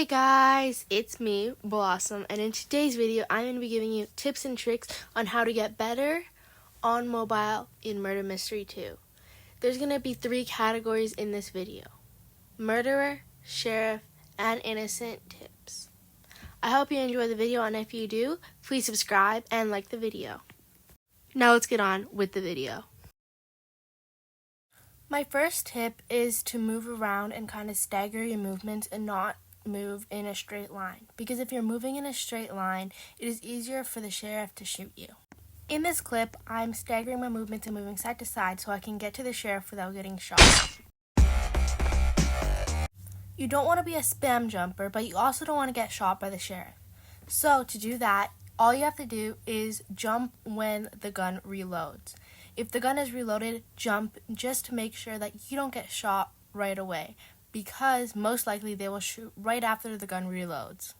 guys, it's me, Blossom, and in today's video I'm going to be giving you tips and tricks on how to get better on mobile in Murder Mystery 2. There's going to be 3 categories in this video: murderer, sheriff, and innocent tips. I hope you enjoy the video, and if you do, please subscribe and like the video. Now let's get on with the video. My first tip is to move around and kind of stagger your movements and not move in a straight line, because if you're moving in a straight line, it is easier for the sheriff to shoot you. In this clip, I'm staggering my movements and moving side to side so I can get to the sheriff without getting shot. You don't want to be a spam jumper, but you also don't want to get shot by the sheriff. So to do that, all you have to do is jump when the gun reloads. If the gun is reloaded, jump just to make sure that you don't get shot right away, because most likely they will shoot right after the gun reloads.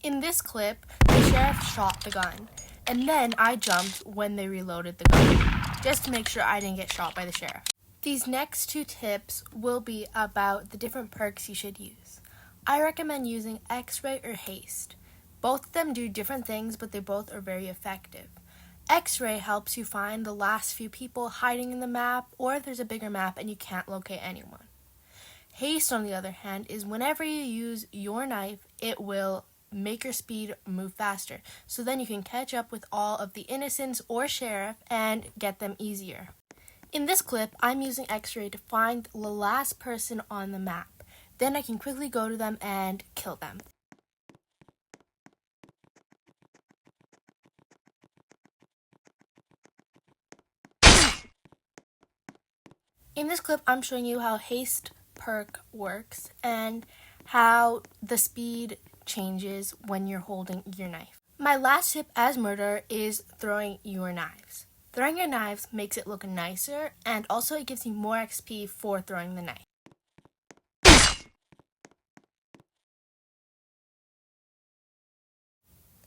In this clip, the sheriff shot the gun, and then I jumped when they reloaded the gun, just to make sure I didn't get shot by the sheriff. These next 2 tips will be about the different perks you should use. I recommend using X-ray or haste. Both of them do different things, but they both are very effective. X-ray helps you find the last few people hiding in the map, or if there's a bigger map and you can't locate anyone. Haste, on the other hand, is whenever you use your knife, it will make your speed move faster, so then you can catch up with all of the innocents or sheriff and get them easier. In this clip, I'm using X-ray to find the last person on the map. Then I can quickly go to them and kill them. In this clip, I'm showing you how haste perk works and how the speed changes when you're holding your knife. My last tip as murderer is throwing your knives. Throwing your knives makes it look nicer, and also it gives you more XP for throwing the knife.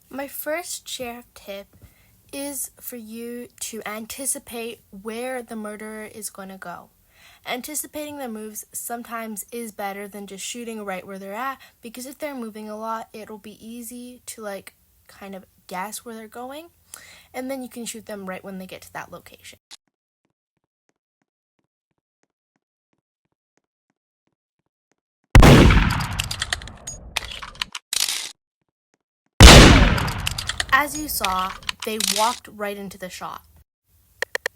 My first sheriff tip is for you to anticipate where the murderer is going to go. Anticipating their moves sometimes is better than just shooting right where they're at, because if they're moving a lot, it'll be easy to kind of guess where they're going, and then you can shoot them right when they get to that location. As you saw, they walked right into the shot.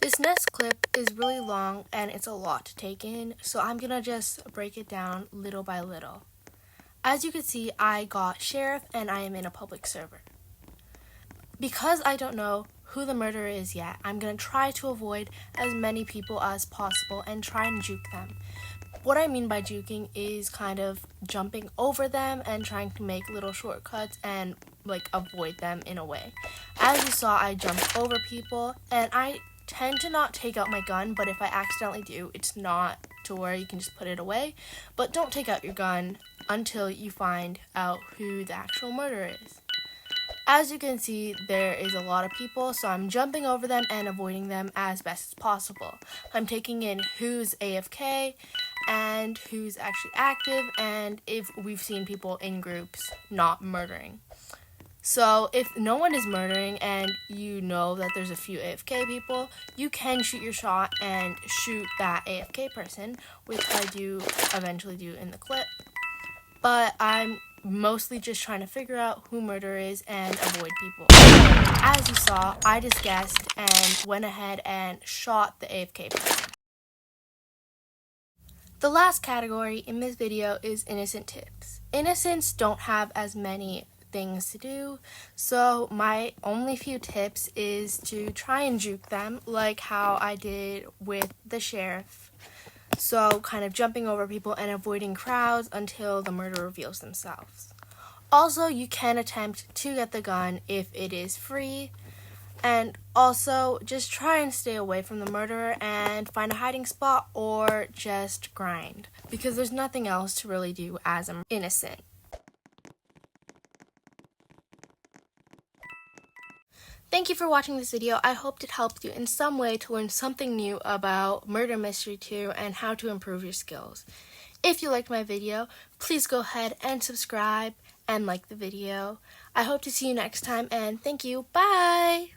This next clip is really long and it's a lot to take in, so I'm gonna just break it down little by little. As you can see, I got sheriff and I am in a public server. Because I don't know who the murderer is yet, I'm gonna try to avoid as many people as possible and try and juke them. What I mean by juking is kind of jumping over them and trying to make little shortcuts and avoid them in a way. As you saw, I jumped over people, and I tend to not take out my gun, but if I accidentally do, it's not to worry, you can just put it away. But don't take out your gun until you find out who the actual murderer is. As you can see, there is a lot of people, so I'm jumping over them and avoiding them as best as possible. I'm taking in who's AFK and who's actually active, and if we've seen people in groups not murdering. So if no one is murdering and you know that there's a few AFK people, you can shoot your shot and shoot that AFK person, which I do eventually do in the clip. But I'm mostly just trying to figure out who murderer is and avoid people. As you saw, I just guessed and went ahead and shot the AFK person. The last category in this video is innocent tips. Innocents don't have as many things to do, so my only few tips is to try and juke them, like how I did with the sheriff. So kind of jumping over people and avoiding crowds until the murderer reveals themselves. Also, you can attempt to get the gun if it is free, and also just try and stay away from the murderer and find a hiding spot or just grind, because there's nothing else to really do as an innocent. Thank you for watching this video. I hoped it helped you in some way to learn something new about Murder Mystery 2 and how to improve your skills. If you liked my video, please go ahead and subscribe and like the video. I hope to see you next time, and thank you. Bye!